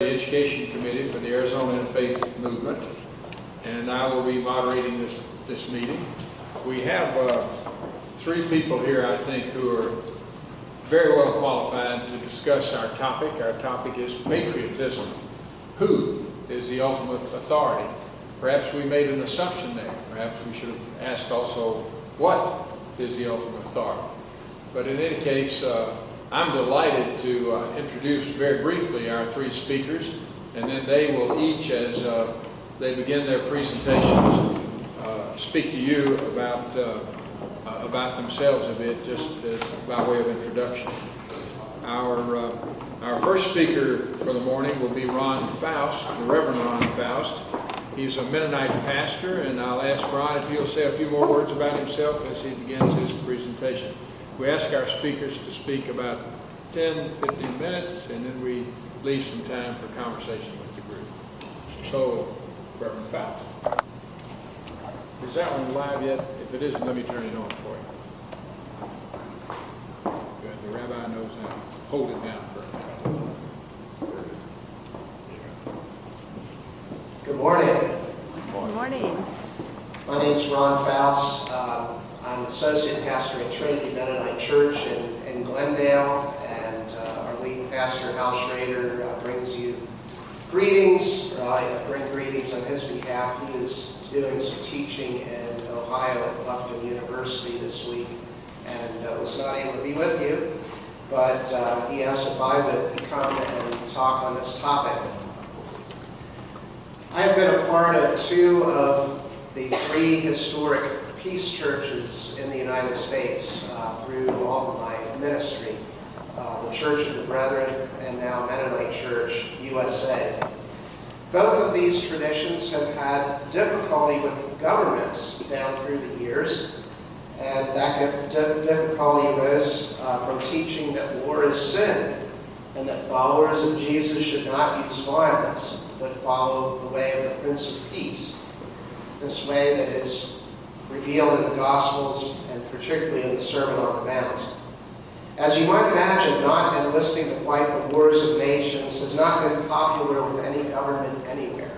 The Education Committee for the Arizona Interfaith Movement, and I will be moderating this meeting. We have three people here, I think, who are very well qualified to discuss our topic. Our topic is patriotism. Who is the ultimate authority? Perhaps we made an assumption there. Perhaps we should have asked also, what is the ultimate authority? But in any case, I'm delighted to introduce very briefly our three speakers, and then they will each, as they begin their presentations, speak to you about themselves a bit, just by way of introduction. Our first speaker for the morning will be Ron Faust, the Reverend Ron Faust. He's a Mennonite pastor, and I'll ask Ron if he'll say a few more words about himself as he begins his presentation. We ask our speakers to speak about 10, 15 minutes, and then we leave some time for conversation with the group. So, Reverend Faust. Is that one live yet? If it isn't, let me turn it on for you. Good. The rabbi knows how to hold it down for a minute. Good morning. Good morning. My name is Ron Faus. I'm associate pastor at Trinity Mennonite Church in Glendale, and our lead pastor, Hal Schrader, brings you greetings. I bring greetings on his behalf. He is doing some teaching in Ohio at Lufkin University this week, and was not able to be with you, but he asked if I would come and talk on this topic. I have been a part of two of the three historic peace churches in the United States through all of my ministry, the Church of the Brethren and now Mennonite Church USA. Both of these traditions have had difficulty with governments down through the years, and that difficulty arose from teaching that war is sin and that followers of Jesus should not use violence but follow the way of the Prince of Peace, this way that is revealed in the Gospels and particularly in the Sermon on the Mount. As you might imagine, not enlisting to fight the wars of nations has not been popular with any government anywhere.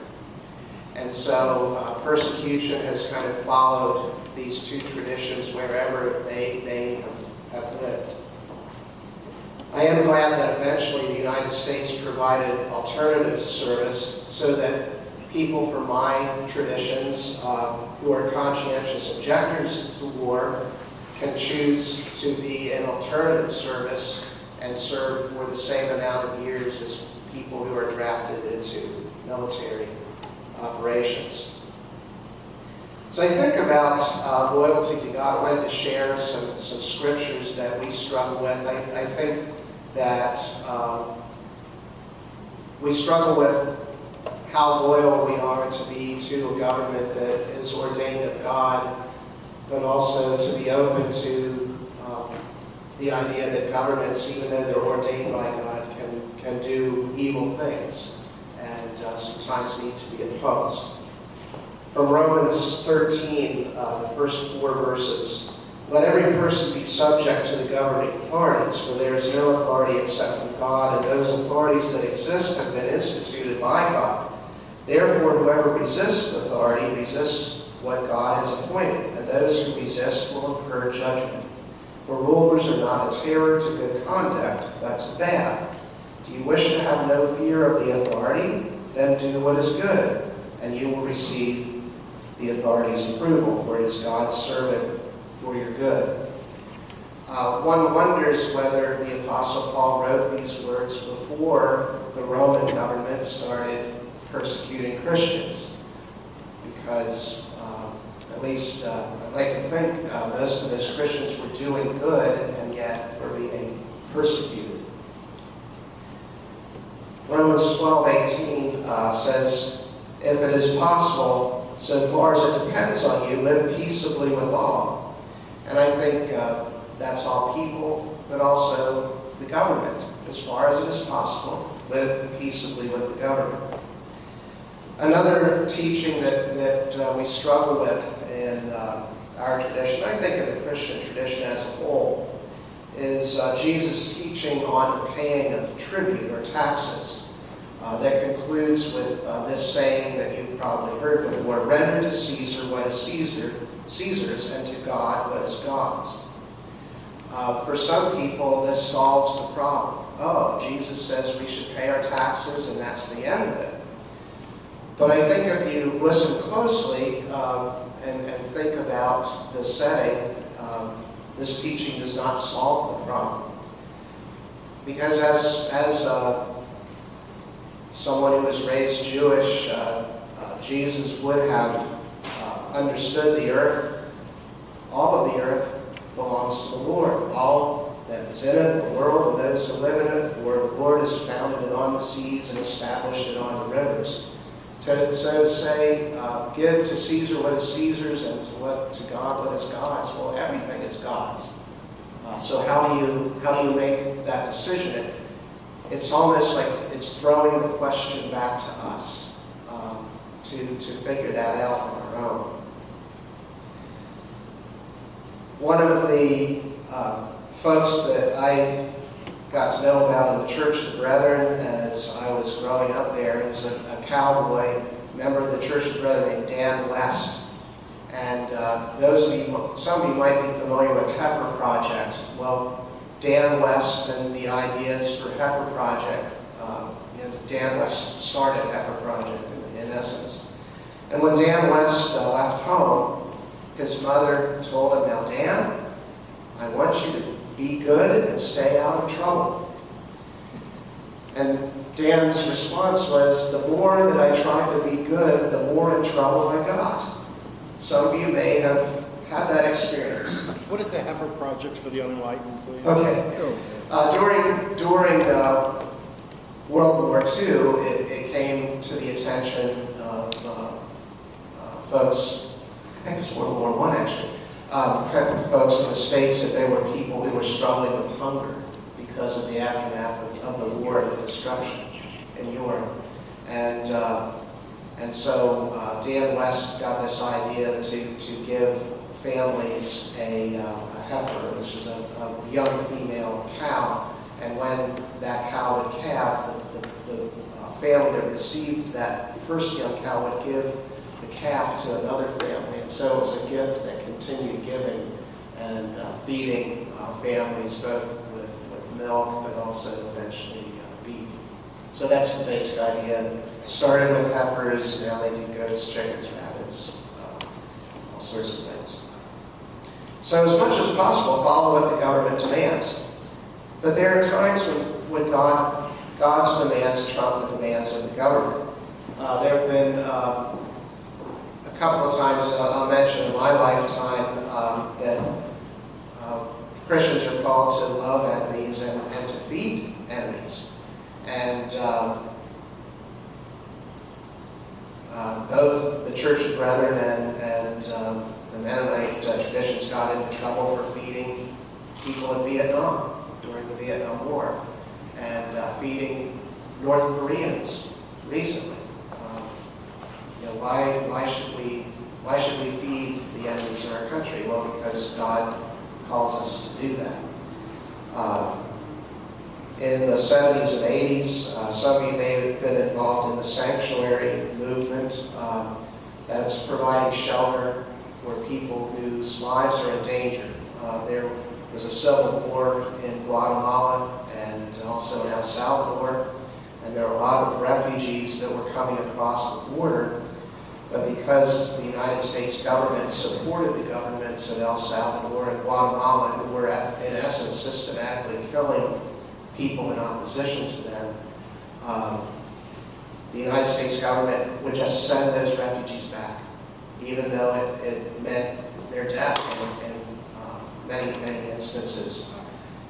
And so persecution has kind of followed these two traditions wherever they have lived. I am glad that eventually the United States provided alternative service so that people from my traditions who are conscientious objectors to war can choose to be in alternative service and serve for the same amount of years as people who are drafted into military operations. So I think about loyalty to God. I wanted to share some scriptures that we struggle with. I think that we struggle with how loyal we are to be to a government that is ordained of God, but also to be open to the idea that governments, even though they're ordained by God, can do evil things and sometimes need to be opposed. From Romans 13, the first 4 verses, "Let every person be subject to the governing authorities, for there is no authority except from God, and those authorities that exist have been instituted by God. Therefore, whoever resists authority resists what God has appointed, and those who resist will incur judgment. For rulers are not a terror to good conduct, but to bad. Do you wish to have no fear of the authority? Then do what is good, and you will receive the authority's approval, for it is God's servant for your good." One wonders whether the Apostle Paul wrote these words before the Roman government started persecuting Christians, because at least I'd like to think most of those Christians were doing good and yet were being persecuted. Romans 12:18 says, "If it is possible, so far as it depends on you, live peaceably with all." And I think that's all people, but also the government. As far as it is possible, live peaceably with the government. Another teaching that we struggle with in our tradition, I think in the Christian tradition as a whole, is Jesus' teaching on the paying of tribute or taxes. that concludes with this saying that you've probably heard before: render to Caesar what is Caesar's, and to God what is God's. For some people, this solves the problem. Oh, Jesus says we should pay our taxes, and that's the end of it. But I think if you listen closely and think about the setting, this teaching does not solve the problem. Because as someone who was raised Jewish, Jesus would have understood the earth. All of the earth belongs to the Lord. All that is in it, the world, and those who live in it, for the Lord has founded it on the seas and established it on the rivers. So to say, give to Caesar what is Caesar's, and to God what is God's. Well, everything is God's. So how do you make that decision? It's almost like it's throwing the question back to us to figure that out on our own. One of the folks that I got to know about in the Church of the Brethren as I was growing up there, he was a cowboy member of the Church of the Brethren named Dan West. And some of you might be familiar with Heifer Project. Well, Dan West and the ideas for Heifer Project, Dan West started Heifer Project in essence. And when Dan West left home, his mother told him, now Dan, I want you to be good and stay out of trouble. And Dan's response was, the more that I tried to be good, the more in trouble I got. Some of you may have had that experience. What is the Heifer Project for the unenlightened, please? Okay. During World War II, it came to the attention of folks, I think it was World War I actually, folks in the States that there were people who were struggling with hunger because of the aftermath of the war and the destruction in Europe. And so Dan West got this idea to give families a heifer, which is a young female cow. And when that cow would calve, the family that received that first young cow would give the calf to another family. And so it was a gift that continued giving and feeding families both with milk, but also eventually beef. So that's the basic idea. Started with heifers, now they do goats, chickens, rabbits, all sorts of things. So as much as possible, follow what the government demands. But there are times when God's demands trump the demands of the government. There have been a couple of times that I'll mention in my lifetime that Christians are called to love enemies and to feed enemies. And both the Church of Brethren and the Mennonite traditions got into trouble for feeding people in Vietnam during the Vietnam War, and feeding North Koreans recently. Why should we feed the enemies in our country? Well, because God calls us to do that. In the 70s and 80s, some of you may have been involved in the sanctuary movement. That's providing shelter for people whose lives are in danger. There was a civil war in Guatemala and also in El Salvador, and there were a lot of refugees that were coming across the border. But because the United States government supported the governments of El Salvador and Guatemala, who were in essence systematically killing people in opposition to them, the United States government would just send those refugees back, even though it meant their death in many, many instances.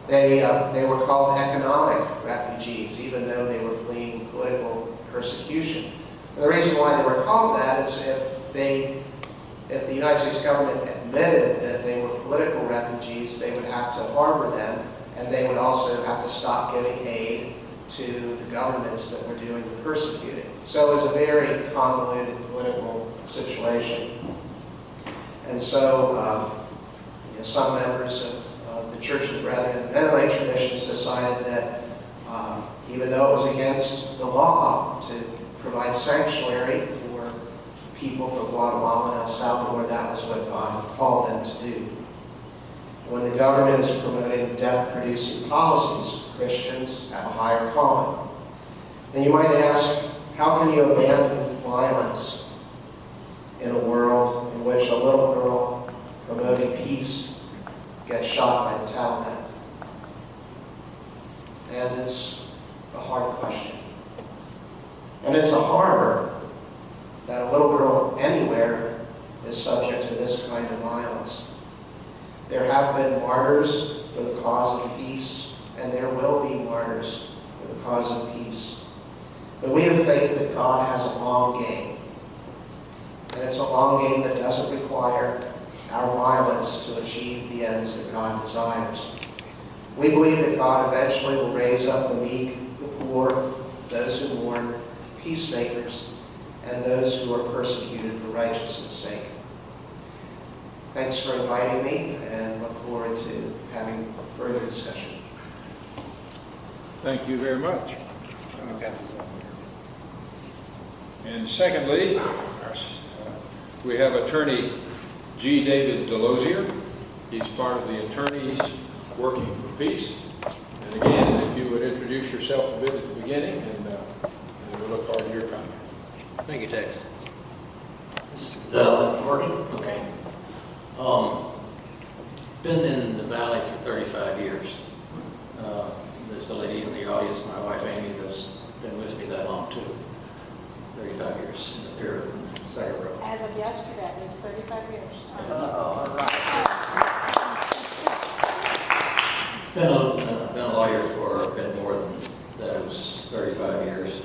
They were called economic refugees, even though they were fleeing political persecution. And the reason why they were called that is if the United States government admitted that they were political refugees, they would have to harbor them, and they would also have to stop giving aid to the governments that were doing the persecuting. So it was a very convoluted political situation. And so some members of the Church of the Brethren and the Mennonite traditions decided that even though it was against the law to provide sanctuary for people from Guatemala and El Salvador. That was what God called them to do. When the government is promoting death-producing policies, Christians have a higher calling. And you might ask, how can you abandon violence in a world in which a little girl promoting peace gets shot by the Taliban? And it's a hard question. And it's a horror that a little girl anywhere is subject to this kind of violence. There have been martyrs for the cause of peace, and there will be martyrs for the cause of peace. But we have faith that God has a long game. And it's a long game that doesn't require our violence to achieve the ends that God desires. We believe that God eventually will raise up the meek, the poor, those who mourn, peacemakers, and those who are persecuted for righteousness' sake. Thanks for inviting me, and look forward to having further discussion. Thank you very much. I'll pass this on. And secondly, we have attorney G. David DeLozier. He's part of the Attorneys Working for Peace. And again, if you would introduce yourself a bit at the beginning, and we'll look forward to your comment. Thank you, Tex. Is that working? Okay. Been in the Valley for 35 years. There's a lady in the audience, my wife Amy, that's been with me that long too. 35 years in the period in the second row. As of yesterday, it was 35 years. All right. Been a lawyer for a bit more than those 35 years.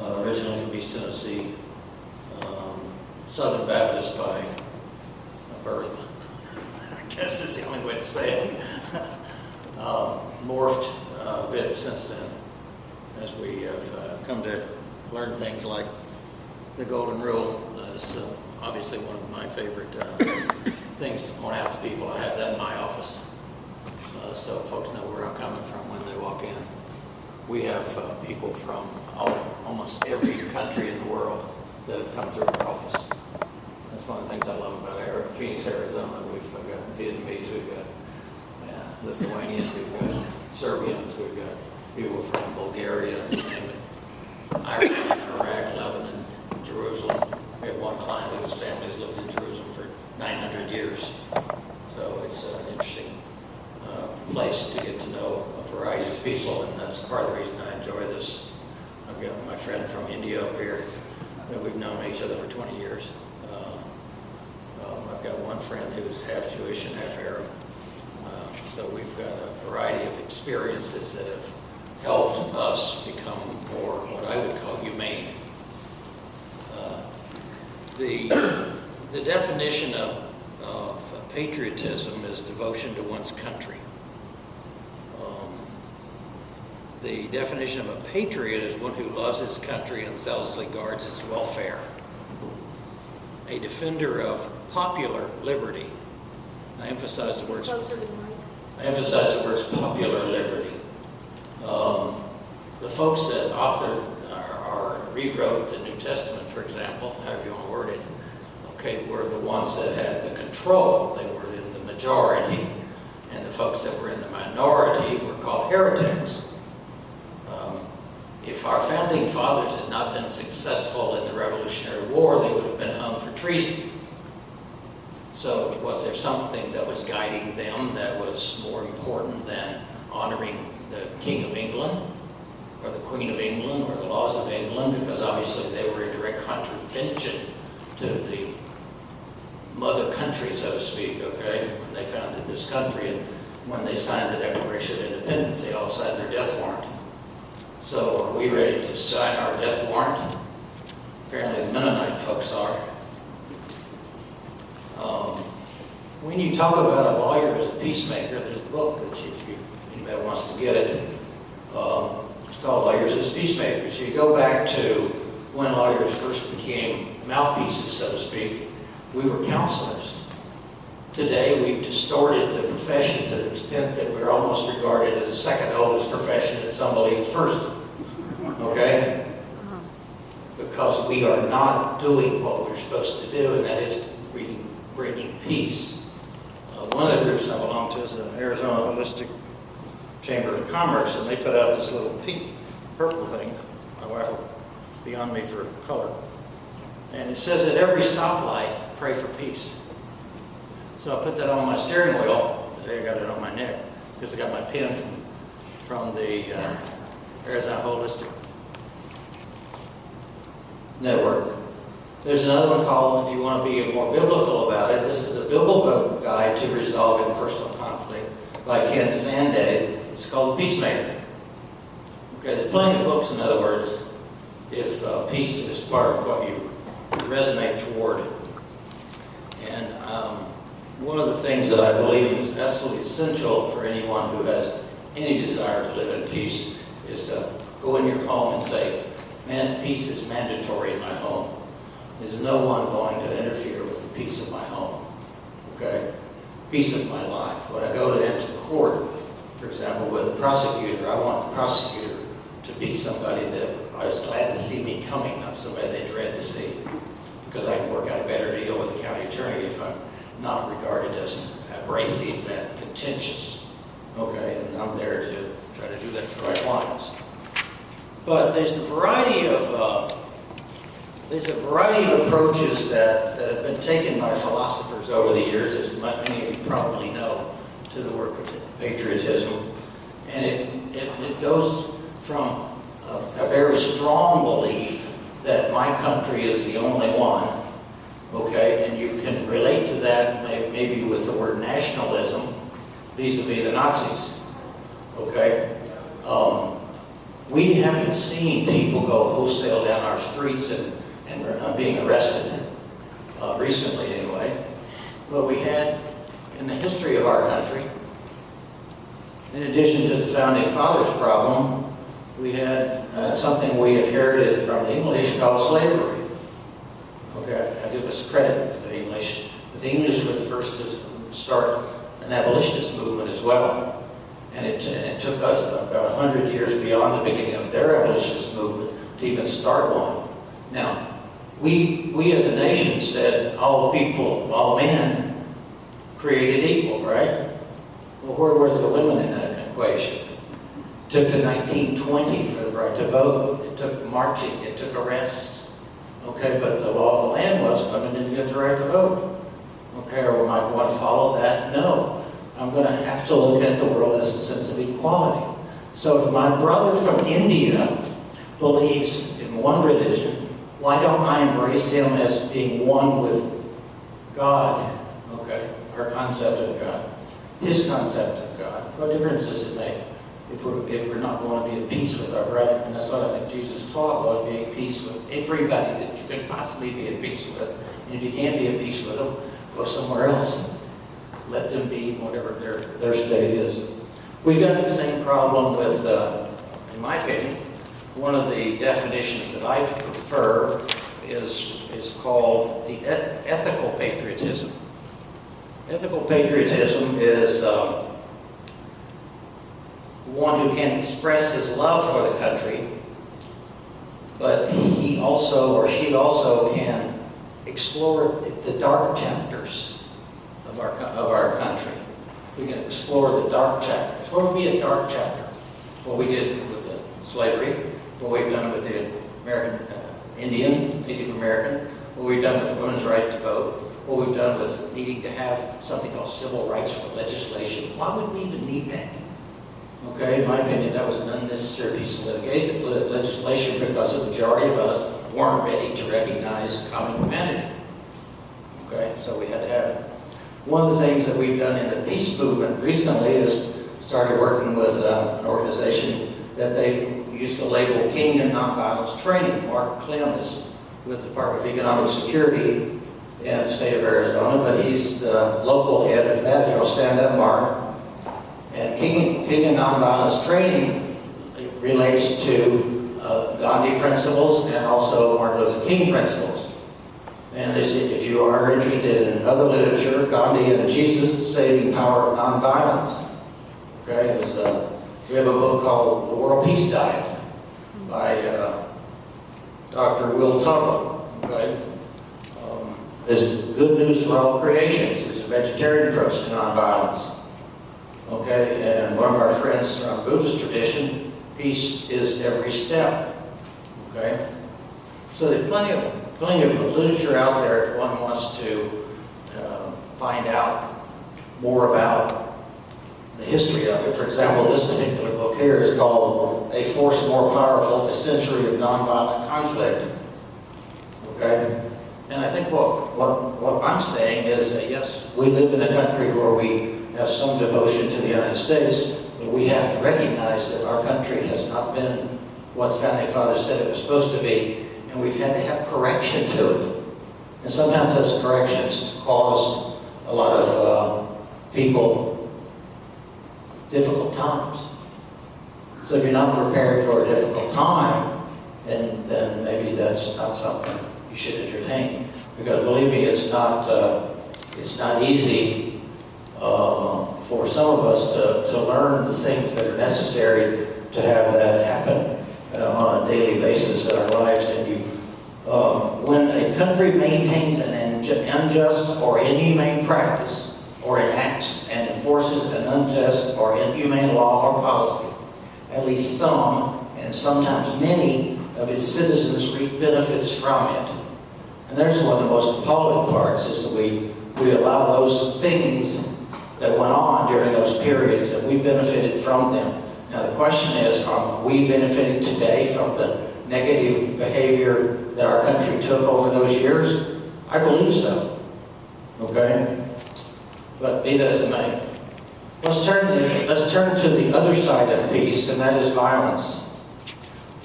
Originally from East Tennessee, Southern Baptist by birth. I guess that's the only way to say it. Morphed a bit since then, as we have come to learn things like the Golden Rule. Is obviously one of my favorite things to point out to people. I have that in my office, so folks know where I'm coming from when they walk in. We have people from almost every country in the world that have come through our office. That's one of the things I love about Phoenix, Arizona. We've got Vietnamese, we've got Lithuanians, we've got Serbians, we've got people from Bulgaria, you name it. Ireland, Iraq, Lebanon, Jerusalem. We have one client whose family has lived in Jerusalem for 900 years. So it's an interesting place to get to know a variety of people, and that's part of the reason I enjoy this. I've got my friend from India over here that we've known each other for 20 years. I've got one friend who's half Jewish and half Arab. So we've got a variety of experiences that have helped us become more what I would call humane. The definition of patriotism is devotion to one's country. The definition of a patriot is one who loves his country and zealously guards its welfare. A defender of popular liberty. I emphasize the words popular liberty. The folks that authored or rewrote the New Testament, for example, however you want to word it, okay, were the ones that had the control. They were in the majority, and the folks that were in the minority were called heretics. If our founding fathers had not been successful in the Revolutionary War, they would have been hung for treason. So was there something that was guiding them that was more important than honoring the King of England or the Queen of England or the laws of England? Because obviously they were in direct contravention to the mother country, so to speak, okay, when they founded this country. And when they signed the Declaration of Independence, they all signed their death warrant. So are we ready to sign our death warrant? Apparently the Mennonite folks are. When you talk about a lawyer as a peacemaker, there's a book that if anybody wants to get it, it's called Lawyers as Peacemakers. You go back to when lawyers first became mouthpieces, so to speak. We were counselors today we've distorted the profession to the extent that we're almost regarded as the second oldest profession and some believe first. Okay? Because we are not doing what we're supposed to do, and that is bringing peace. One of the groups I belong to is the Arizona Holistic Chamber of Commerce, and they put out this little pink, purple thing. My wife will be on me for color. And it says at every stoplight, pray for peace. So I put that on my steering wheel. Today I got it on my neck because I got my pin from the Arizona Holistic Network. There's another one called, if you want to be more biblical about it, this is a biblical guide to resolving personal conflict by Ken Sande. It's called The Peacemaker. Okay, there's plenty of books, in other words, if peace is part of what you resonate toward. And one of the things that I believe is absolutely essential for anyone who has any desire to live in peace is to go in your home and say, man, peace is mandatory in my home. There's no one going to interfere with the peace of my home. Okay? Peace of my life. When I go into court, for example, with a prosecutor, I want the prosecutor to be somebody that is glad to see me coming, not somebody they dread to see. Because I can work out a better deal with the county attorney if I'm not regarded as abrasive and contentious. Okay? And I'm there to try to do that for my clients. But there's a variety of approaches that have been taken by philosophers over the years, as many of you probably know, to the work of patriotism. And it goes from a very strong belief that my country is the only one, okay, and you can relate to that maybe with the word nationalism vis-a-vis the Nazis, okay? We haven't seen people go wholesale down our streets and being arrested, recently anyway. But we had, in the history of our country, in addition to the Founding Fathers problem, we had something we inherited from the English called slavery. Okay, I give us credit for the English. But the English were the first to start an abolitionist movement as well. And it took us about 100 years beyond the beginning of their abolitionist movement to even start one. Now, we as a nation said all people, all men created equal, right? Well, where was the women in that equation? It took to 1920 for the right to vote. It took marching. It took arrests. Okay, but the law of the land was women didn't get the right to vote. Okay, or am I going to follow that? No. I'm going to have to look at the world as a sense of equality. So if my brother from India believes in one religion, why don't I embrace him as being one with God? Okay, our concept of God, his concept of God. What difference does it make if we're not going to be at peace with our brethren? And that's what I think Jesus taught, was being at peace with everybody that you could possibly be at peace with. And if you can't be at peace with them, go somewhere else. Let them be whatever their state is. We've got the same problem with, in my opinion, one of the definitions that I prefer is called the ethical patriotism. Ethical patriotism is one who can express his love for the country, but he also, or she also, can explore the dark chapters of our country. We can explore the dark chapters. What would be a dark chapter? What we did with slavery, what we've done with the American Indian, Native American, what we've done with women's right to vote, what we've done with needing to have something called civil rights legislation. Why would we even need that? Okay, in my opinion, that was an unnecessary piece of legislation because the majority of us weren't ready to recognize common humanity. Okay, so we had to have it. One of the things that we've done in the peace movement recently is started working with an organization that they use the label King in Nonviolence Training. Mark Clem is with the Department of Economic Security in the state of Arizona, but he's the local head of that. If you'll stand up, Mark. And King in Nonviolence Training relates to Gandhi principles and also Martin Luther King principles. And if you are interested in other literature, Gandhi and Jesus, The Saving Power of Nonviolence. Okay, we have a book called The World Peace Diet by Dr. Will Tuttle. Okay, there's Good News for All Creations. There's a vegetarian approach to nonviolence. Okay, and one of our friends from Buddhist tradition, peace is every step. Okay, so there's plenty of literature out there if one wants to find out more about the history of it. For example, this particular book here is called A Force More Powerful, A Century of Nonviolent Conflict. Okay? And I think what I'm saying is that yes, we live in a country where we have some devotion to the United States, but we have to recognize that our country has not been what the Founding Fathers said it was supposed to be, and we've had to have correction to it. And sometimes those corrections caused a lot of people difficult times. So if you're not prepared for a difficult time, then maybe that's not something you should entertain. Because believe me, it's not easy for some of us to learn the things that are necessary to have that happen on a daily basis in our lives. And when a country maintains an unjust or inhumane practice, or enacts and enforces an unjust or inhumane law or policy, at least some, and sometimes many, of its citizens reap benefits from it. And there's one of the most appalling parts, is that we allow those things that went on during those periods, that we benefited from them. Now the question is, are we benefiting today from the negative behavior that our country took over those years? I believe so. Okay? But be that as it may. Let's turn to the other side of peace, and that is violence.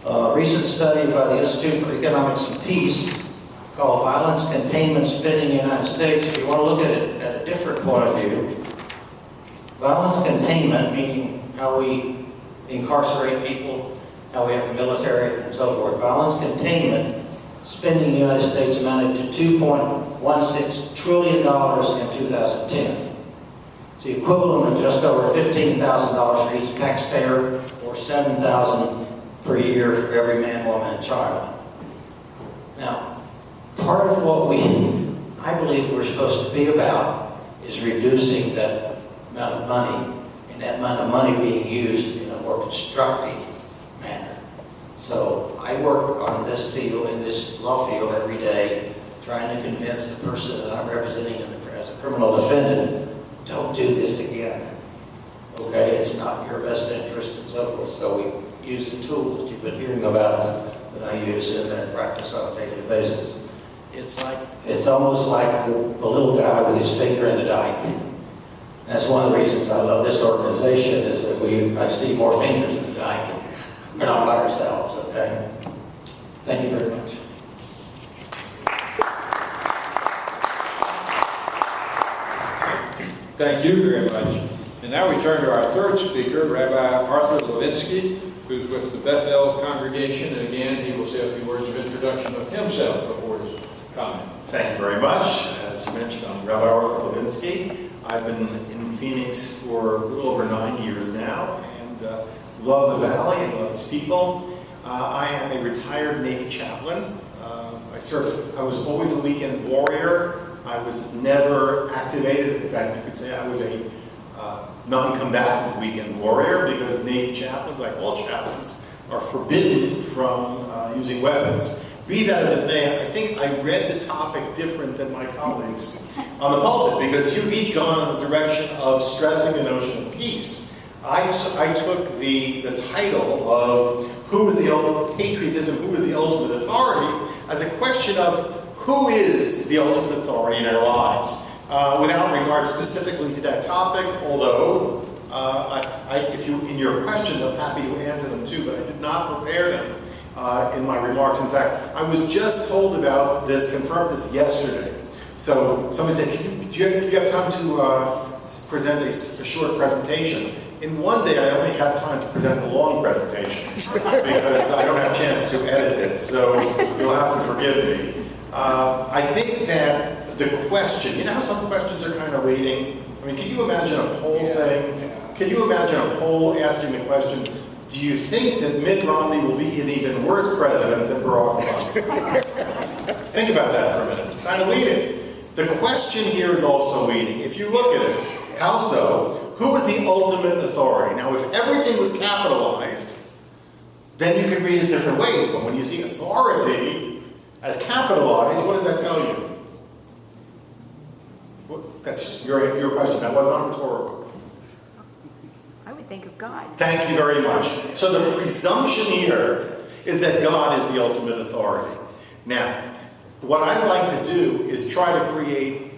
A recent study by the Institute for Economics and Peace called Violence Containment Spending in the United States. If you want to look at it at a different point of view, violence containment, meaning how we incarcerate people, how we have the military, and so forth. Violence containment spending in the United States amounted to $2.16 trillion in 2010. It's the equivalent of just over $15,000 for each taxpayer, or $7,000 per year for every man, woman, and child. Now, part of what I believe we're supposed to be about is reducing that amount of money, and that amount of money being used in a more constructive manner. So I work on this field, in this law field every day, trying to convince the person that I'm representing as a criminal defendant, don't do this again. Okay, it's not in your best interest and so forth. So we use the tools that you've been hearing about that I use in that practice on a daily basis. It's almost like the little guy with his finger in the dike. That's one of the reasons I love this organization, is that I see more fingers in the dike. We're not by ourselves, okay? Thank you very much. Thank you very much. And now we turn to our third speaker, Rabbi Arthur Lavinsky, who's with the Bethel congregation. And again, he will say a few words of introduction of himself before his comment. Thank you very much. As you mentioned, I'm Rabbi Arthur Lavinsky. I've been in Phoenix for a little over 9 years now, and love the Valley and love its people. I am a retired Navy chaplain. I was always a weekend warrior. I was never activated. In fact, you could say I was a non-combatant weekend warrior, because Navy chaplains, like all chaplains, are forbidden from using weapons. Be that as it may, I think I read the topic different than my colleagues on the pulpit, because you've each gone in the direction of stressing the notion of peace. I took the title of who is the ultimate patriotism, who is the ultimate authority, as a question of who is the ultimate authority in our lives, without regard specifically to that topic, although if you, in your questions, I'm happy to answer them too, but I did not prepare them in my remarks. In fact, I was just told about this, confirmed this yesterday. So somebody said, do you have time to present a short presentation? In one day, I only have time to present a long presentation because I don't have a chance to edit it, so you'll have to forgive me. I think that the question, you know how some questions are kind of waiting? I mean, can you imagine a poll can you imagine a poll asking the question, do you think that Mitt Romney will be an even worse president than Barack Obama? Think about that for a minute. Kind of waiting. The question here is also waiting. If you look at it, how so? Who is the ultimate authority? Now, if everything was capitalized, then you could read it different ways. But when you see authority as capitalized, what does that tell you? That's your question. That was not rhetorical. I would think of God. Thank you very much. So the presumption here is that God is the ultimate authority. Now, what I'd like to do is try to create,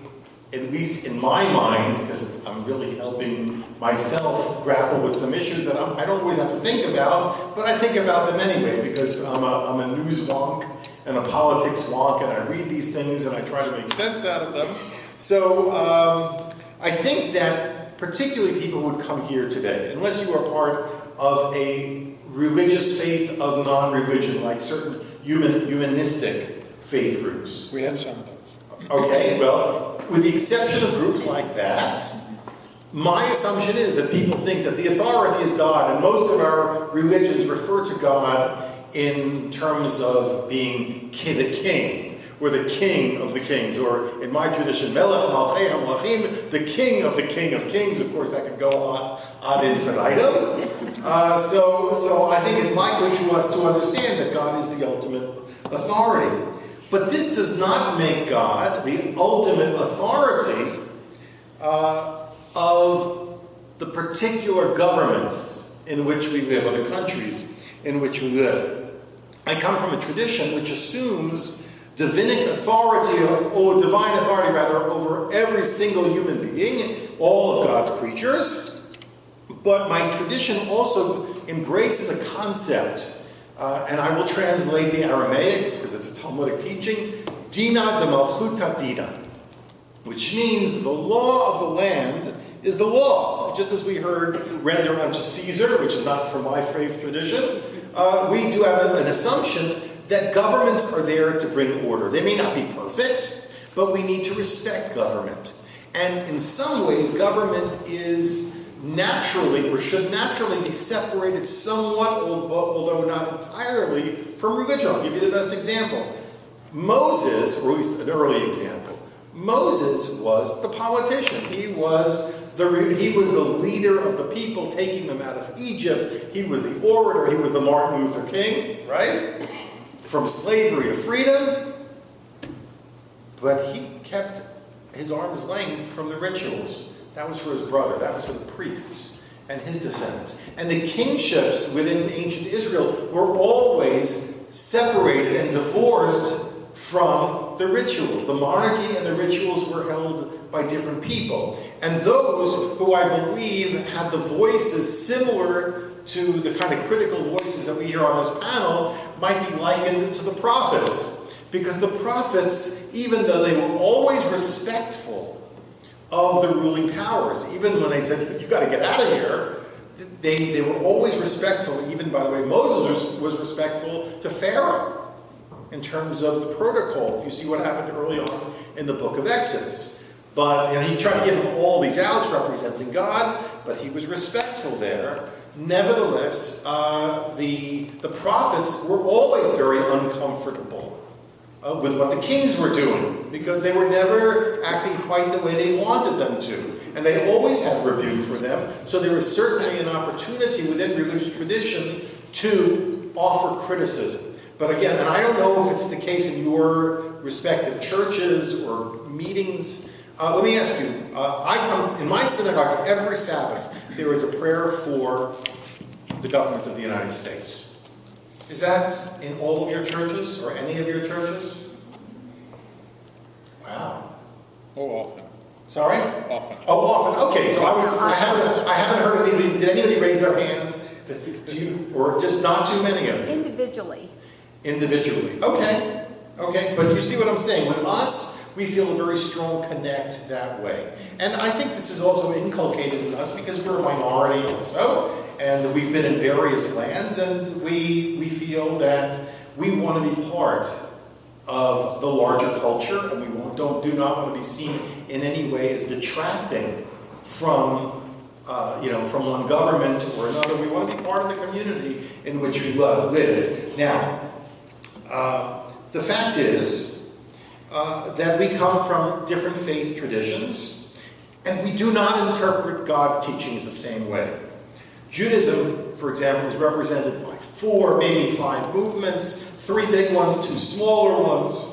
at least in my mind, because I'm really helping myself grapple with some issues that I don't always have to think about, but I think about them anyway, because I'm a news wonk and a politics wonk, and I read these things and I try to make sense out of them. So I think that particularly people who would come here today, unless you are part of a religious faith of non-religion, like certain humanistic faith groups. We have some of those. Okay, well, with the exception of groups like that, my assumption is that people think that the authority is God, and most of our religions refer to God in terms of being the king, or the king of the kings, or in my tradition, Melech Malchei HaMelachim, the king of kings. Of course, that could go on ad infinitum. So I think it's likely to us to understand that God is the ultimate authority. But this does not make God the ultimate authority of the particular governments in which we live, or the countries in which we live. I come from a tradition which assumes divine authority over every single human being, all of God's creatures. But my tradition also embraces a concept, and I will translate the Aramaic because it's a Talmudic teaching, Dina de Malchuta Dina, which means the law of the land is the law. Just as we heard render unto Caesar, which is not from my faith tradition, we do have an assumption that governments are there to bring order. They may not be perfect, but we need to respect government. And in some ways, government is naturally, or should naturally be separated somewhat, although not entirely, from religion. I'll give you the best example. Moses, or at least an early example, Moses was the politician. He was the leader of the people, taking them out of Egypt. He was the orator. He was the Martin Luther King, right? From slavery to freedom. But he kept his arm's length from the rituals. That was for his brother. That was for the priests and his descendants. And the kingships within ancient Israel were always separated and divorced from the rituals. The monarchy and the rituals were held by different people. And those who I believe had the voices similar to the kind of critical voices that we hear on this panel might be likened to the prophets. Because the prophets, even though they were always respectful of the ruling powers, even when they said, you got to get out of here, they were always respectful. Even, by the way, Moses was respectful to Pharaoh in terms of the protocol. If you see what happened early on in the book of Exodus. But he tried to give him all these outs representing God, but he was respectful there. Nevertheless, the prophets were always very uncomfortable with what the kings were doing, because they were never acting quite the way they wanted them to. And they always had rebuke for them. So there was certainly an opportunity within religious tradition to offer criticism. But again, and I don't know if it's the case in your respective churches or meetings. Let me ask you, I come in my synagogue every Sabbath. There is a prayer for the government of the United States. Is that in all of your churches or any of your churches? Wow. Oh, often. Sorry? Often. Oh, often. Okay, so I haven't heard anybody. Did anybody raise their hands? Or just not too many of you? Individually. Individually. Okay. Okay. But you see what I'm saying? With us, we feel a very strong connect that way. And I think this is also inculcated in us because we're a minority also. And we've been in various lands, and we feel that we want to be part of the larger culture, and we do not want to be seen in any way as detracting from from one government or another. We want to be part of the community in which we live. Now, the fact is that we come from different faith traditions, and we do not interpret God's teachings the same way. Judaism, for example, is represented by 4, maybe 5 movements, 3 big ones, 2 smaller ones.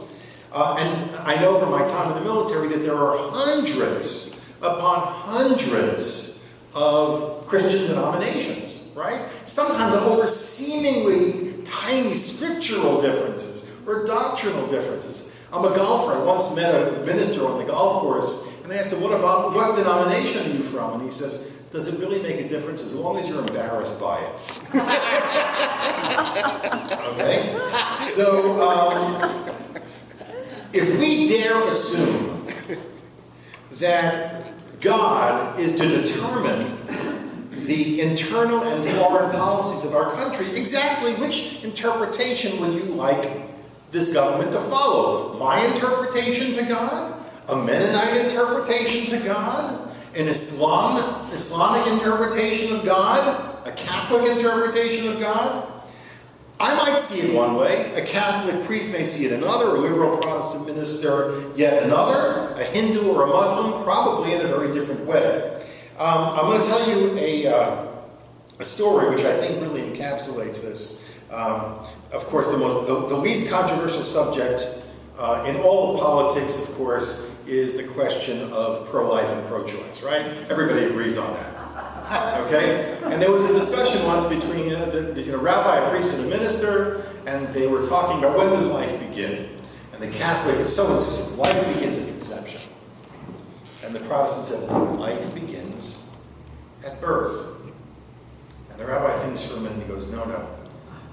And I know from my time in the military that there are hundreds upon hundreds of Christian denominations, right? Sometimes over seemingly tiny scriptural differences or doctrinal differences. I'm a golfer. I once met a minister on the golf course, and I asked him, what denomination are you from? And he says, does it really make a difference as long as you're embarrassed by it? Okay? So, if we dare assume that God is to determine the internal and foreign policies of our country, exactly which interpretation would you like this government to follow? My interpretation to God? A Mennonite interpretation to God? An Islamic interpretation of God? A Catholic interpretation of God? I might see it one way. A Catholic priest may see it another. A liberal Protestant minister yet another. A Hindu or a Muslim probably in a very different way. I'm going to tell you a story which I think really encapsulates this. Of course, the least controversial subject in all of politics, of course, is the question of pro-life and pro-choice, right? Everybody agrees on that. Okay? And there was a discussion once between a rabbi, a priest, and a minister, and they were talking about when does life begin? And the Catholic is so insistent, life begins at conception. And the Protestant said, life begins at birth. And the rabbi thinks for a minute and he goes, no.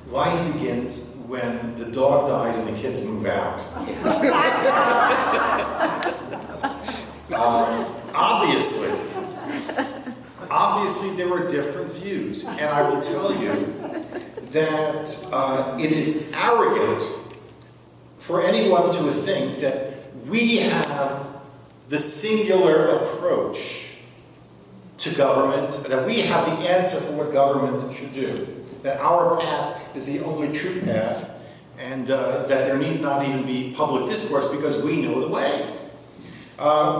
Life begins when the dog dies and the kids move out. Obviously, there were different views. And I will tell you that it is arrogant for anyone to think that we have the singular approach to government, that we have the answer for what government should do, that our path is the only true path, and that there need not even be public discourse because we know the way.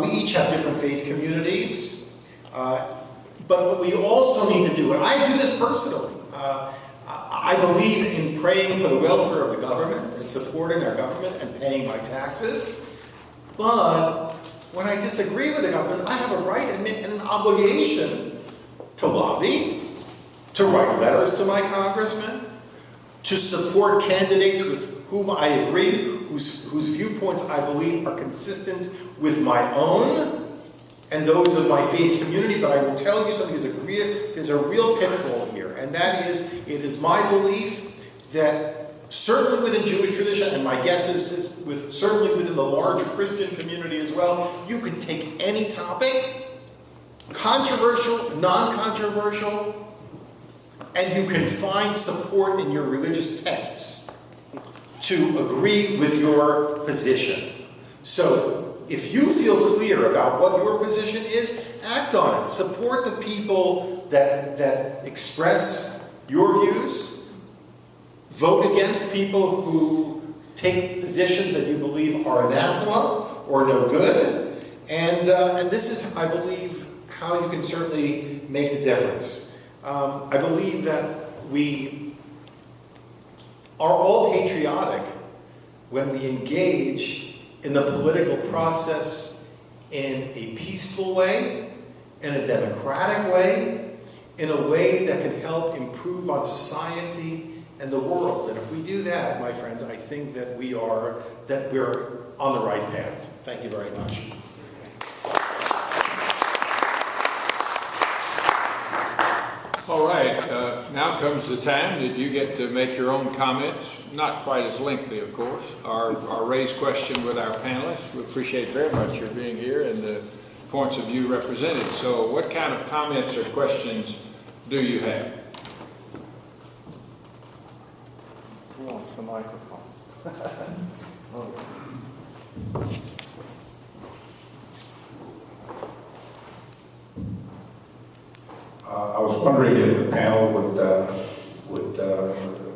We each have different faith communities, but what we also need to do, and I do this personally, I believe in praying for the welfare of the government and supporting our government and paying my taxes, but when I disagree with the government, I have a right and an obligation to lobby, to write letters to my congressman, to support candidates with whom I agree, whose viewpoints I believe are consistent with my own and those of my faith community. But I will tell you something, there's a real pitfall here, and that is, it is my belief that certainly within Jewish tradition, and my guess is certainly within the larger Christian community as well, you can take any topic, controversial, non-controversial, and you can find support in your religious texts to agree with your position. So, if you feel clear about what your position is, act on it. Support the people that express your views. Vote against people who take positions that you believe are anathema or no good. And this is, I believe, how you can certainly make the difference. I believe that we are all patriotic when we engage in the political process in a peaceful way, in a democratic way, in a way that can help improve on society and the world. And if we do that, my friends, I think that we're on the right path. Thank you very much. All right, now comes the time that you get to make your own comments, not quite as lengthy, of course, our raised question with our panelists. We appreciate very much your being here and the points of view represented. So what kind of comments or questions do you have? Who wants the microphone? Okay. wondering if the panel would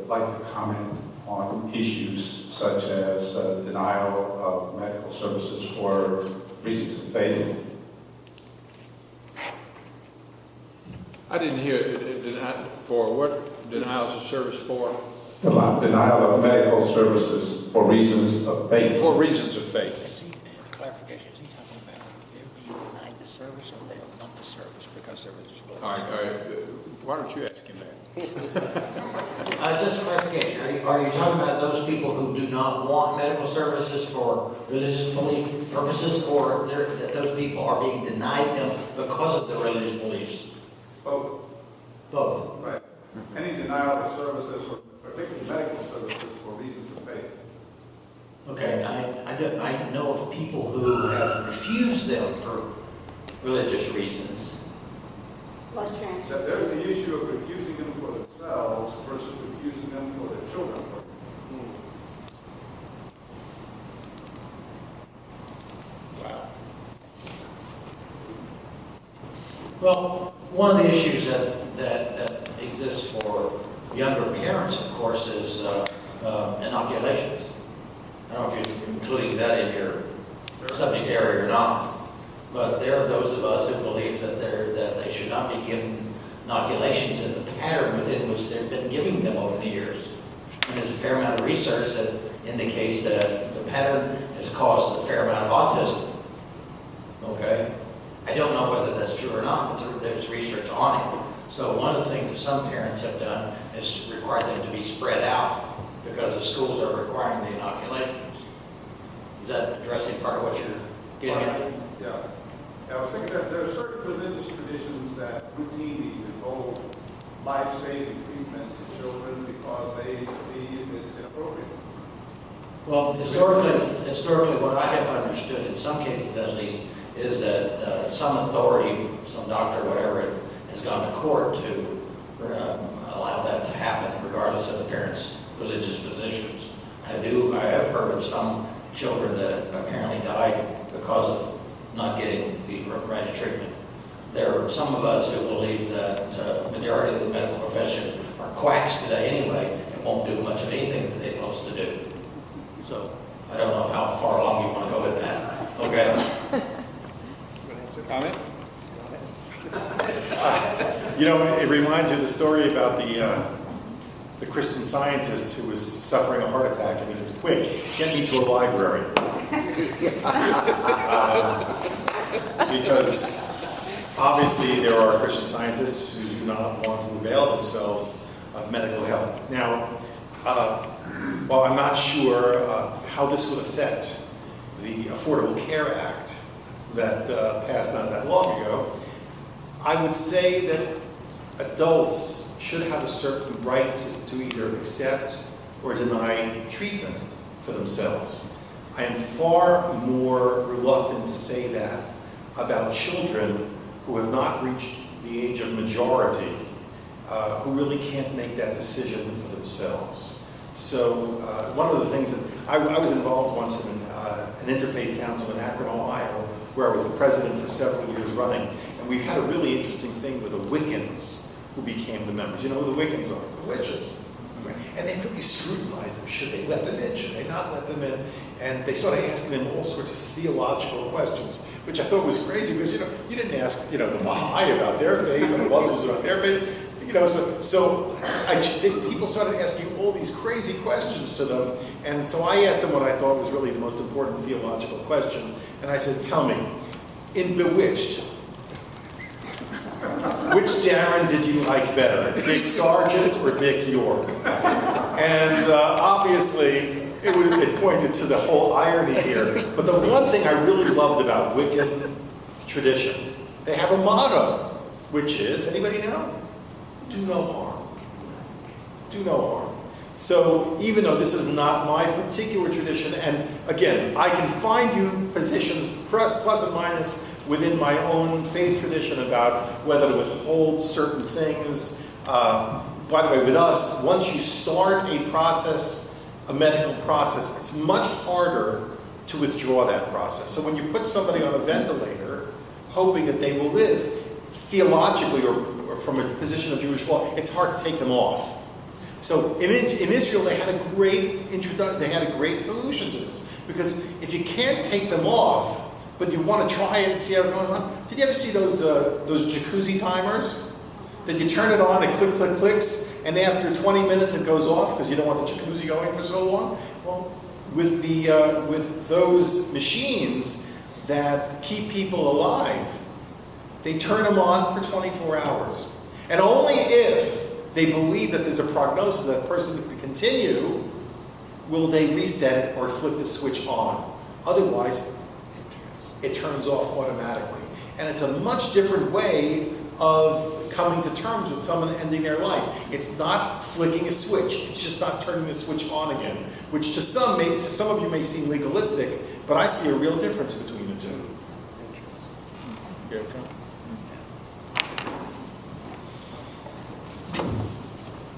like to comment on issues such as denial of medical services for reasons of faith. I didn't hear for what denials of service for? Denial of medical services for reasons of faith. For reasons of faith. Clarification, is he talking about they're being denied the service or they don't want the service because they're religious beliefs? All right. Why don't you ask him that? Just clarification, are you talking about those people who do not want medical services for religious belief purposes, or that those people are being denied them because of their religious beliefs? Both. Both. Right. Any denial of services, particularly medical services, for reasons of faith. Okay, I know of people who have refused them for religious reasons. That there's the issue of refusing them for themselves versus refusing them for their children. Wow. Well, one of the issues that exists for younger parents, of course, is inoculations. I don't know if you're including that in your subject area or not, but there are those of us who believe that they should not be given inoculations in the pattern within which they've been giving them over the years. And there's a fair amount of research that indicates that the pattern has caused a fair amount of autism. Okay? I don't know whether that's true or not, but there's research on it. So one of the things that some parents have done is require them to be spread out because the schools are requiring the inoculations. Is that addressing part of what you're getting at? Yeah. I was thinking that there are certain religious traditions that routinely withhold life-saving treatment to children because they believe it's inappropriate. Well, historically, what I have understood, in some cases at least, is that some authority, some doctor, whatever, has gone to court to allow that to happen, regardless of the parents' religious positions. I have heard of some children that apparently died because of not getting the right treatment. There are some of us who believe that the majority of the medical profession are quacks today anyway and won't do much of anything that they're supposed to do. So I don't know how far along you want to go with that. Okay. Comment? You know, it reminds you of the story about the Christian scientist who was suffering a heart attack, and he says, "Quick, get me to a library." Because obviously there are Christian scientists who do not want to avail themselves of medical help. Now, while I'm not sure how this would affect the Affordable Care Act that passed not that long ago, I would say that adults should have a certain right to either accept or deny treatment for themselves. I am far more reluctant to say that about children who have not reached the age of majority, who really can't make that decision for themselves. So one of the things that I was involved once in an interfaith council in Akron, Ohio, where I was the president for several years running, and we had a really interesting thing with the Wiccans who became the members. You know who the Wiccans are? The witches. And they really scrutinized them. Should they let them in? Should they not let them in? And they started asking them all sorts of theological questions, which I thought was crazy because, you didn't ask, the Baha'i about their faith or the Muslims about their faith. People started asking all these crazy questions to them. And so I asked them what I thought was really the most important theological question. And I said, tell me, in Bewitched, which Darren did you like better, Dick Sargent or Dick York? And obviously, it pointed to the whole irony here. But the one thing I really loved about Wiccan tradition, they have a motto, which is, anybody know? Do no harm. Do no harm. So even though this is not my particular tradition, and again, I can find you positions, plus and minus, within my own faith tradition about whether to withhold certain things. By the way, with us, once you start a process, a medical process, it's much harder to withdraw that process. So when you put somebody on a ventilator, hoping that they will live, theologically or from a position of Jewish law, it's hard to take them off. So in Israel, they had a great they had a great solution to this, because if you can't take them off, but you want to try it and see how it's going on. Did you ever see those jacuzzi timers? That you turn it on and click, click, clicks, and after 20 minutes it goes off because you don't want the jacuzzi going for so long? Well, with those machines that keep people alive, they turn them on for 24 hours. And only if they believe that there's a prognosis that person can continue, will they reset it or flip the switch on. Otherwise, it turns off automatically. And it's a much different way of coming to terms with someone ending their life. It's not flicking a switch. It's just not turning the switch on again, which to some of you may seem legalistic, but I see a real difference between the two.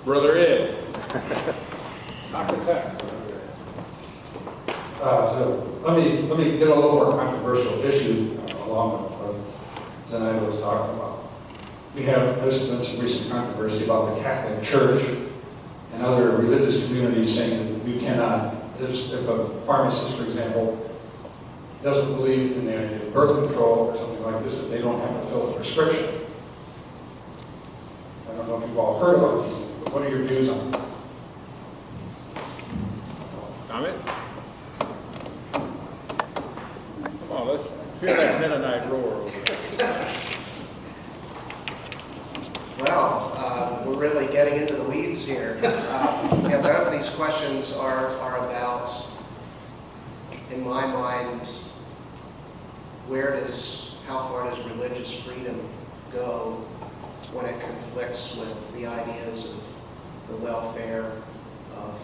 Brother Ed. Not the text. So let me get a little more controversial issue along with what Zenaida was talking about. There's been some recent controversy about the Catholic Church and other religious communities saying that you cannot, if a pharmacist, for example, doesn't believe in the idea of birth control or something like this, that they don't have to fill a prescription. I don't know if you've all heard about these things, but what are your views on that? Comment? Come on, let's hear that Mennonite roar over there. Well, we're really getting into the weeds here. Yeah, both of these questions are about, in my mind, how far does religious freedom go when it conflicts with the ideas of the welfare of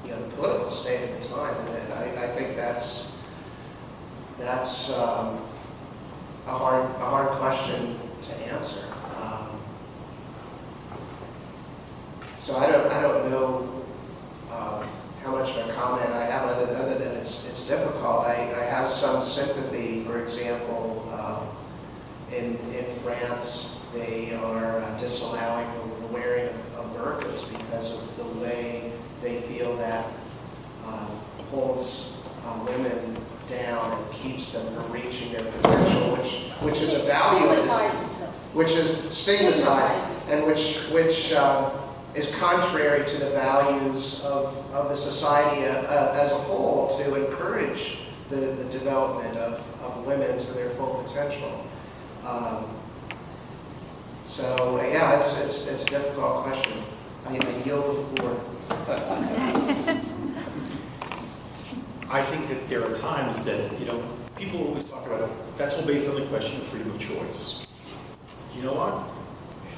the political state at the time. And I think that's a hard question to answer. So I don't know how much of a comment I have other than it's difficult. I have some sympathy, for example, in France, they are disallowing the wearing of burqas because of the way they feel that holds women down and keeps them from reaching their potential, which is a value, which is stigmatized, and which is contrary to the values of the society as a whole, to encourage the development of women to their full potential. So yeah, it's a difficult question. I yield the floor. I think that there are times that, people always talk about it, that's all based on the question of freedom of choice. You know what?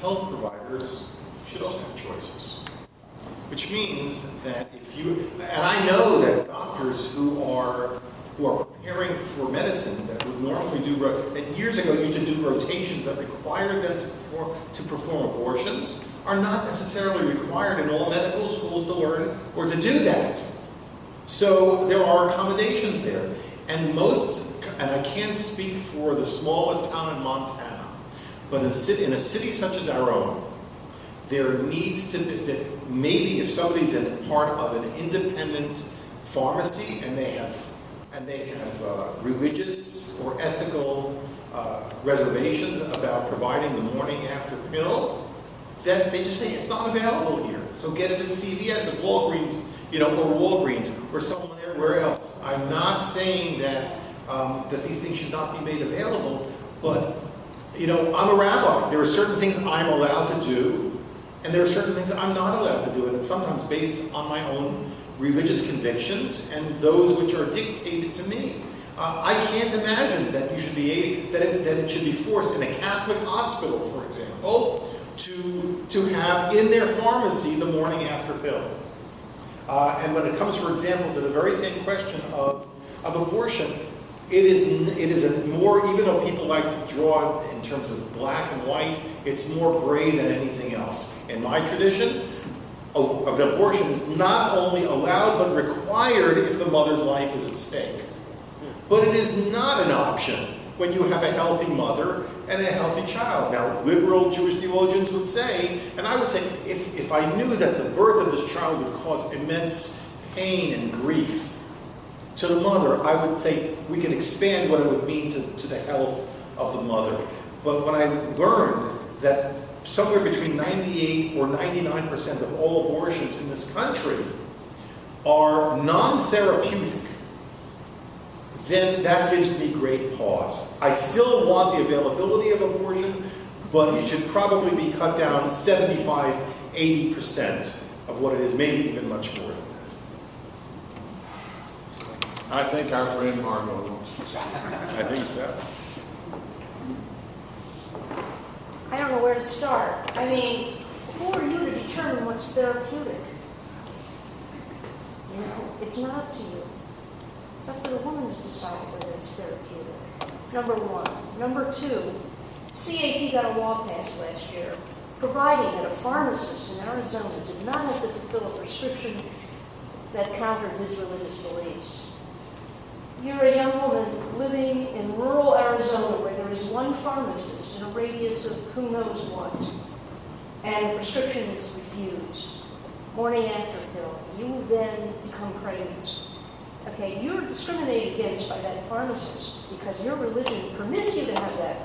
Health providers should also have choices. Which means that and I know that doctors who are preparing for medicine that would normally that years ago used to do rotations that required them to perform abortions, are not necessarily required in all medical schools to learn or to do that. So there are accommodations there. And I can't speak for the smallest town in Montana, but in a city such as our own, there needs to be, maybe if somebody's in part of an independent pharmacy and they have religious or ethical reservations about providing the morning after pill, that they just say it's not available here. So get it at CVS, at Walgreens, or Walgreens, or somewhere else. I'm not saying that these things should not be made available, but I'm a rabbi. There are certain things I'm allowed to do, and there are certain things I'm not allowed to do, and it's sometimes based on my own religious convictions and those which are dictated to me. I can't imagine that it should be forced in a Catholic hospital, for example, to have in their pharmacy the morning after pill. And when it comes, for example, to the very same question of abortion, it is a more, even though people like to draw in terms of black and white, it's more gray than anything else. In my tradition, an abortion is not only allowed but required if the mother's life is at stake. But it is not an option when you have a healthy mother and a healthy child. Now, liberal Jewish theologians would say, and I would say, if I knew that the birth of this child would cause immense pain and grief to the mother, I would say we could expand what it would mean to the health of the mother. But when I learned that somewhere between 98 or 99% of all abortions in this country are non-therapeutic, then that gives me great pause. I still want the availability of abortion, but it should probably be cut down 75, 80% of what it is, maybe even much more than that. I think our friend Margot wants to say. I think so. I don't know where to start. I mean, who are you to determine what's therapeutic? You know, it's not up to you. It's up to the woman to decide whether it's therapeutic. Number one. Number two, CAP got a law passed last year providing that a pharmacist in Arizona did not have to fulfill a prescription that countered his religious beliefs. You're a young woman living in rural Arizona where there is one pharmacist in a radius of who knows what, and the prescription is refused. Morning after pill. You then become pregnant. Okay, you're discriminated against by that pharmacist because your religion permits you to have that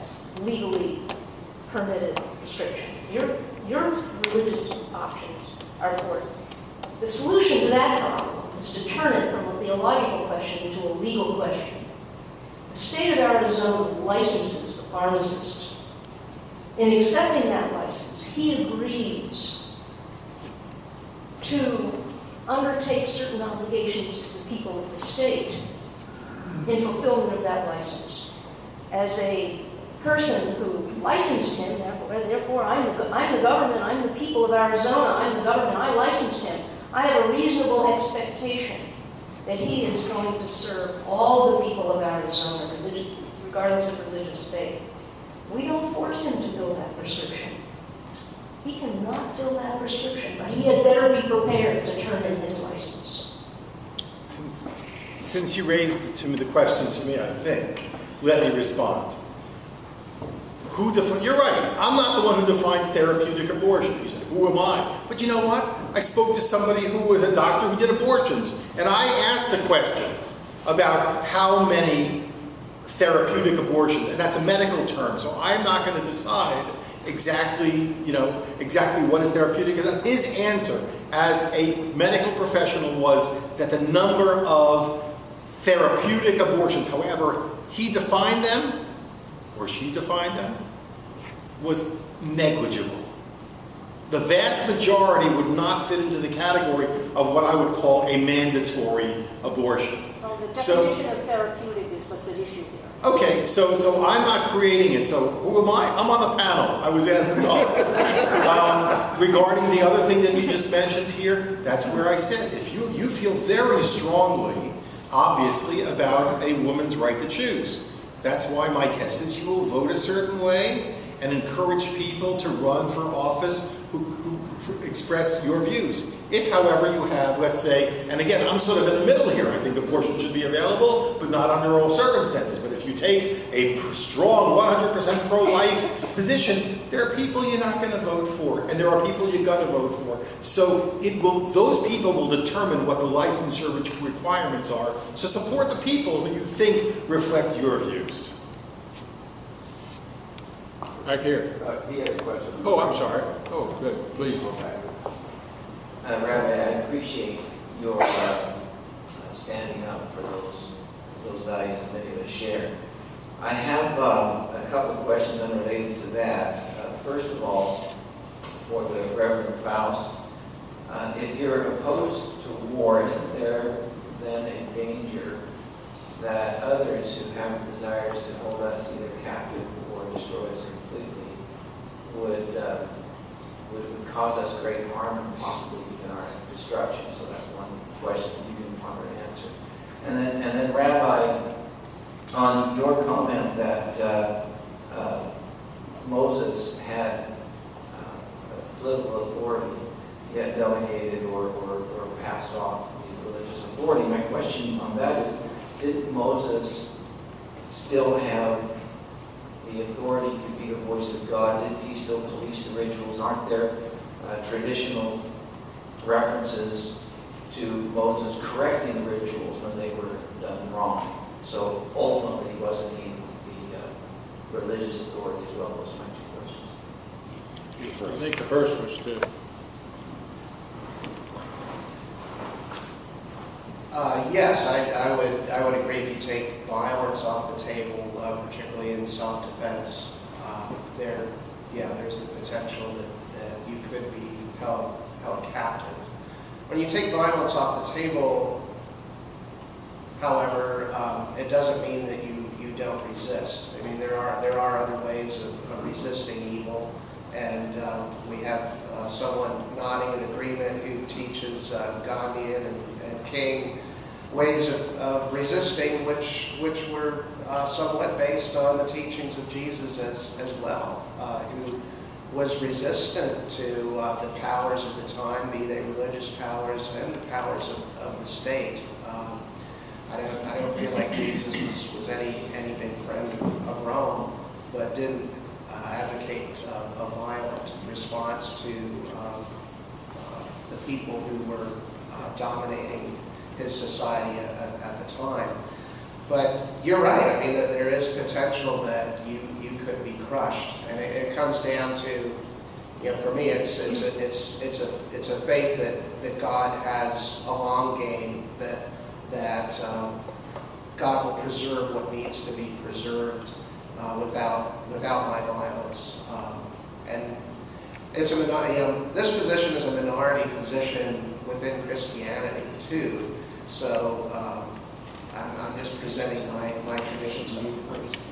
legally permitted prescription. Your religious options are for it. The solution to that problem is to turn it from a theological question into a legal question. The state of Arizona licenses the pharmacist. In accepting that license, he agrees to undertake certain obligations to the people of the state in fulfillment of that license. As a person who licensed him, therefore I'm the government, I'm the people of Arizona, I'm the government, I licensed him. I have a reasonable expectation that he is going to serve all the people of Arizona, regardless of religious faith. We don't force him to fill that prescription. He cannot fill that prescription, but he had better be prepared to turn in his license. Since you raised the question to me, I think, let me respond. You're right. I'm not the one who defines therapeutic abortion. You said, who am I? But you know what? I spoke to somebody who was a doctor who did abortions, and I asked the question about how many therapeutic abortions, and that's a medical term, so I'm not going to decide exactly what is therapeutic. His answer as a medical professional was that the number of therapeutic abortions, however he defined them, or she defined them, was negligible. The vast majority would not fit into the category of what I would call a mandatory abortion. Well, the definition of therapeutic is what's at issue here. Okay, so I'm not creating it. So who am I? I'm on the panel. I was asked to talk. Regarding the other thing that you just mentioned here, that's where I said, if you feel very strongly, obviously, about a woman's right to choose. That's why my guess is you will vote a certain way and encourage people to run for office who express your views. If, however, you have, let's say, and again, I'm sort of in the middle here. I think abortion should be available, but not under all circumstances. But if you take a strong 100% pro-life position, there are people you're not going to vote for, and there are people you're going to vote for. So those people will determine what the licensure requirements are. So support the people who you think reflect your views. Back here. He had a question. Oh, I'm sorry. Oh, good. Please. Rabbi, I appreciate your standing up for those values that many of us share. I have a couple of questions unrelated to that. First of all, for the Reverend Faus, if you're opposed to war, isn't there then a danger that others who have desires to hold us either captive or destroy us completely would cause us great harm and possibly even our destruction? So that's one question you can ponder and answer. And then Rabbi, on your comment that Moses had political authority yet delegated or passed off the religious authority, my question on that is, did Moses still have the authority to be the voice of God? Did he still police the rituals? Aren't there traditional references to Moses correcting the rituals when they were done wrong? So ultimately, wasn't he the religious authority as well? Those are my two questions. I think the first was to, Yes, I would agree if you take violence off the table, particularly in self-defense. There's a potential that you could be held captive. When you take violence off the table, however, it doesn't mean that you don't resist. I mean, there are other ways of resisting evil, and we have someone nodding in agreement who teaches Gandhian and King ways of resisting, which were somewhat based on the teachings of Jesus as well, who was resistant to the powers of the time, be they religious powers and the powers of the state. I don't feel like Jesus was any big friend of Rome, but didn't advocate a violent response to the people who were dominating his society at the time. But you're right. I mean, there is potential that you could be crushed, and it comes down to, for me, it's a faith that God has a long game, that God will preserve what needs to be preserved without my violence. And it's this position is a minority position within Christianity too. So I'm just presenting my traditions. you want to speak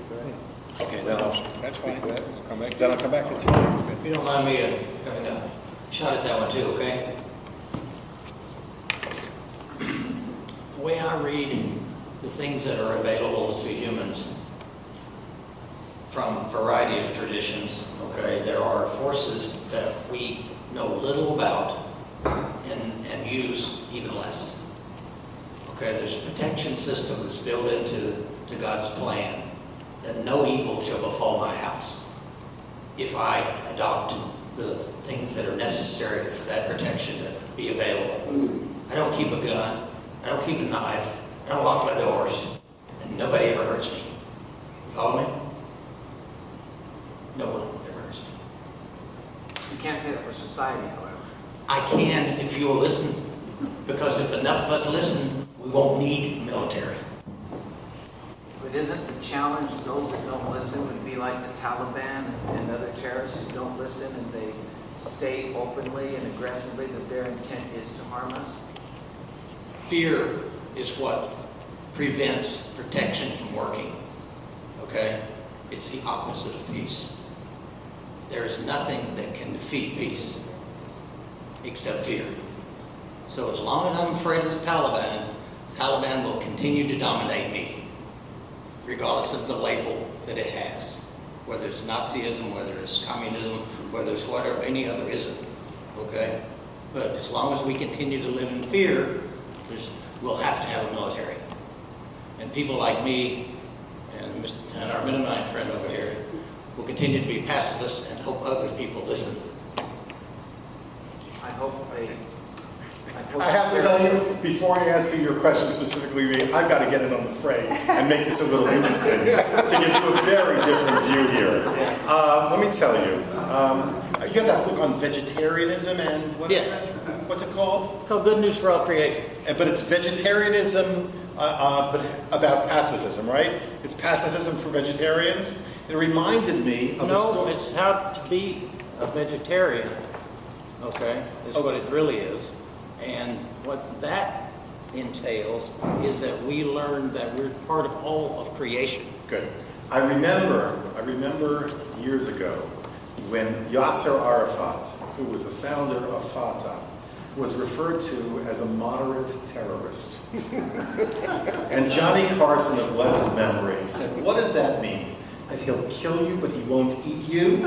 to that? Okay, That's fine. We'll come back. then I'll come back. It's fine. If you don't mind me having a shot at that one too, okay? The way I read the things that are available to humans from a variety of traditions, okay, there are forces that we know little about and use even less. Okay, there's a protection system that's built into God's plan that no evil shall befall my house if I adopt the things that are necessary for that protection to be available. I don't keep a gun, I don't keep a knife, I don't lock my doors, and nobody ever hurts me. You follow me? No one ever hurts me. You can't say that for society, however. I can if you'll listen, because if enough of us listen, we won't need military. But isn't the challenge those that don't listen would be like the Taliban and other terrorists who don't listen and they state openly and aggressively that their intent is to harm us? Fear is what prevents protection from working, okay? It's the opposite of peace. There is nothing that can defeat peace except fear. So as long as I'm afraid of the Taliban will continue to dominate me, regardless of the label that it has, whether it's Nazism, whether it's communism, whether it's whatever, any other ism, okay? But as long as we continue to live in fear, we'll have to have a military. And people like me and our Mennonite friend over here will continue to be pacifists and hope other people listen. I have to tell you, before I answer your question specifically, I've got to get in on the fray and make this a little interesting to give you a very different view here. Let me tell you, you have that book on vegetarianism and what is that? What's it called? It's called Good News for All Creation. But it's vegetarianism, but about pacifism, right? It's pacifism for vegetarians. It reminded me of a story. No, it's how to be a vegetarian, okay, is what it really is. And what that entails is that we learn that we're part of all of creation. Good. I remember years ago when Yasser Arafat, who was the founder of Fatah, was referred to as a moderate terrorist. And Johnny Carson of blessed memory said, "What does that mean? That he'll kill you, but he won't eat you?"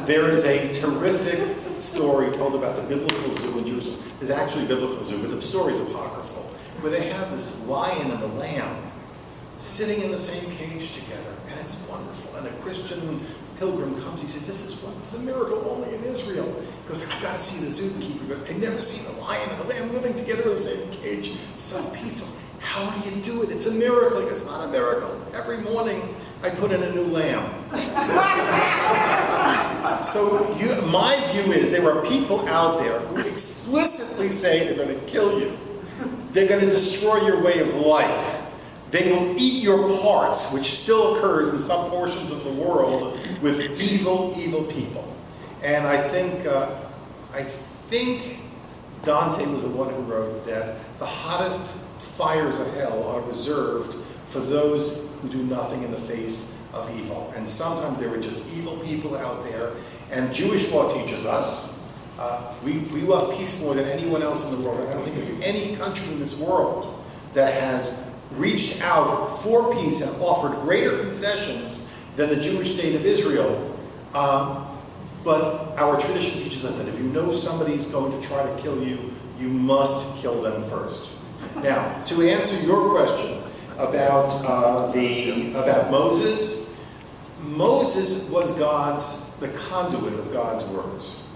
There is a terrific story told about the biblical zoo in Jerusalem. There's actually a biblical zoo, but the story is apocryphal, where they have this lion and the lamb sitting in the same cage together, and it's wonderful. And a Christian pilgrim comes, he says, this is a miracle only in Israel. He goes, I've got to see the zookeeper. He goes, I've never seen the lion and the lamb living together in the same cage. So peaceful. How do you do it? It's a miracle. He goes, it's not a miracle. Every morning I put in a new lamb. So my view is there are people out there who explicitly say they're going to kill you. They're going to destroy your way of life. They will eat your parts, which still occurs in some portions of the world with evil, evil people. And I think Dante was the one who wrote that the hottest fires of hell are reserved for those who do nothing in the face of evil. And sometimes there are just evil people out there. And Jewish law teaches us, we love peace more than anyone else in the world. I don't think there's any country in this world that has reached out for peace and offered greater concessions than the Jewish state of Israel. But our tradition teaches us that if you know somebody's going to try to kill you, you must kill them first. Now, to answer your question about Moses, Moses was the conduit of God's words.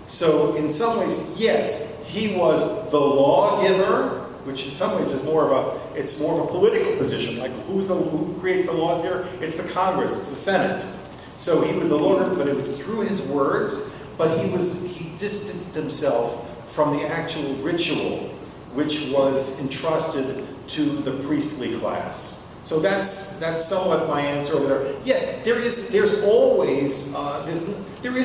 So in some ways, yes, he was the lawgiver, which in some ways is more of a political position. Like who creates the laws here? It's the Congress, it's the Senate. So he was the lawgiver, but it was through his words. But he distanced himself from the actual ritual, which was entrusted to the priestly class. So that's somewhat my answer over there. Yes, there is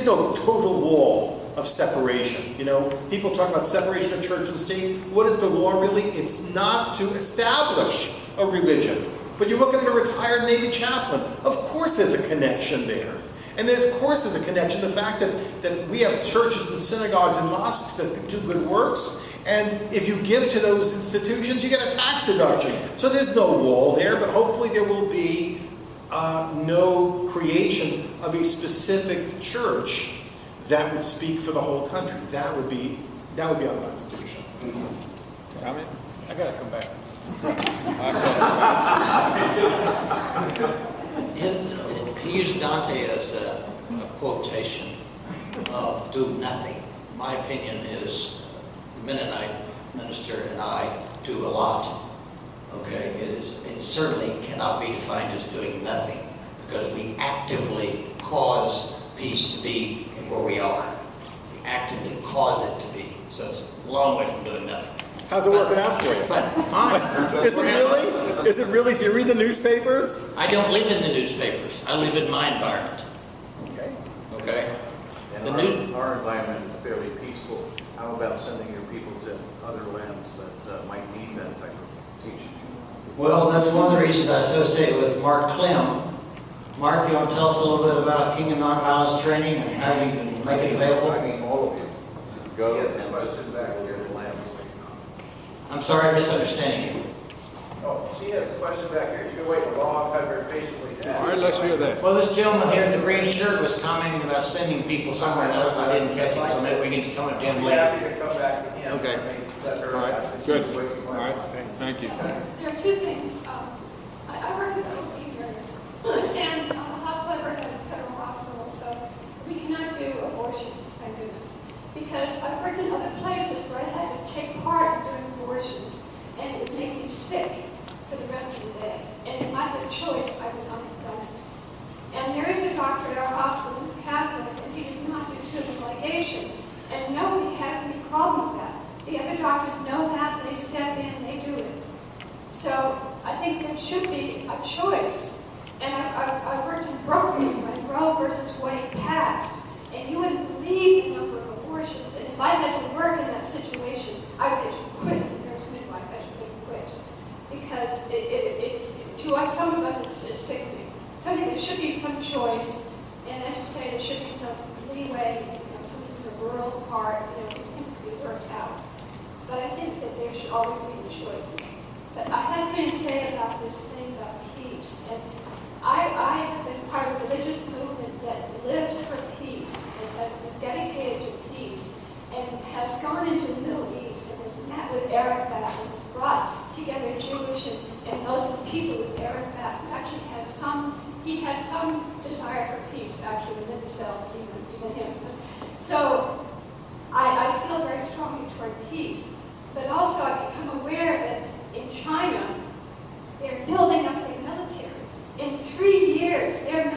no total wall of separation. You know, people talk about separation of church and state. What is the law really? It's not to establish a religion. But you look at a retired Navy chaplain, of course there's a connection there. And of course there's a connection, the fact that we have churches and synagogues and mosques that do good works, and if you give to those institutions, you get a tax deduction. So there's no wall there, but hopefully there will be no creation of a specific church that would speak for the whole country. That would be our Constitution. Comment? I gotta come back. He used Dante as a quotation of do nothing. My opinion is the Mennonite minister and I do a lot. Okay, it certainly cannot be defined as doing nothing because we actively cause peace to be where we are. We actively cause it to be. So it's a long way from doing nothing. How's it working out for you? But fine. Is it really? Is it really? Do you read the newspapers? I don't live in the newspapers. I live in my environment. Okay. Okay. And our environment is fairly peaceful. How about sending your people to other lands that might need that type of teaching? Well, that's one of the reasons I associate with Mark Clem. Mark, you want to tell us a little bit about King of Nonviolence training and how you can make it available? I mean, all of you. Go and just back to the lands. I'm sorry, I'm misunderstanding you. Oh, she has a question back here. She's been waiting a long time very patiently to ask. All right, let's hear that. Well, this gentleman here in the green shirt was commenting about sending people somewhere, and I didn't catch it, so maybe we can come up to him I'm later. happy to come back again. Okay. All right, good. All right, thank you. There are two things. I work as a co-teachers, and hospital, I work at a federal hospital, so we cannot do abortions, thank goodness. Because I've worked in other places where I had to take part in doing abortions, and it would make me sick for the rest of the day. And if I had a choice, I would not have done it. And there is a doctor at our hospital who's Catholic, and he does not do tubal ligations. And nobody has any problem with that. The other doctors know that, they step in, they do it. So I think there should be a choice. And I worked in Brooklyn when Roe versus Wade passed, and you wouldn't believe the number of abortions. And if I had to work in that situation, I would have just quit as a nurse midwife. I should have quit. Because to us, some of us, it's sickening. So I think there should be some choice, and as you say, there should be some leeway, something in the rural part, these things to be worked out. But I think that there should always be a choice. But I have something to say about this thing about peace. And I have been part of a religious movement that lives for peace and has been dedicated to peace and has gone into the Middle East and has met with Arafat and has brought together Jewish and Muslim people with Arafat. some desire for peace, actually, within himself, even him. So I feel very strongly toward peace, but also I've become aware that in China,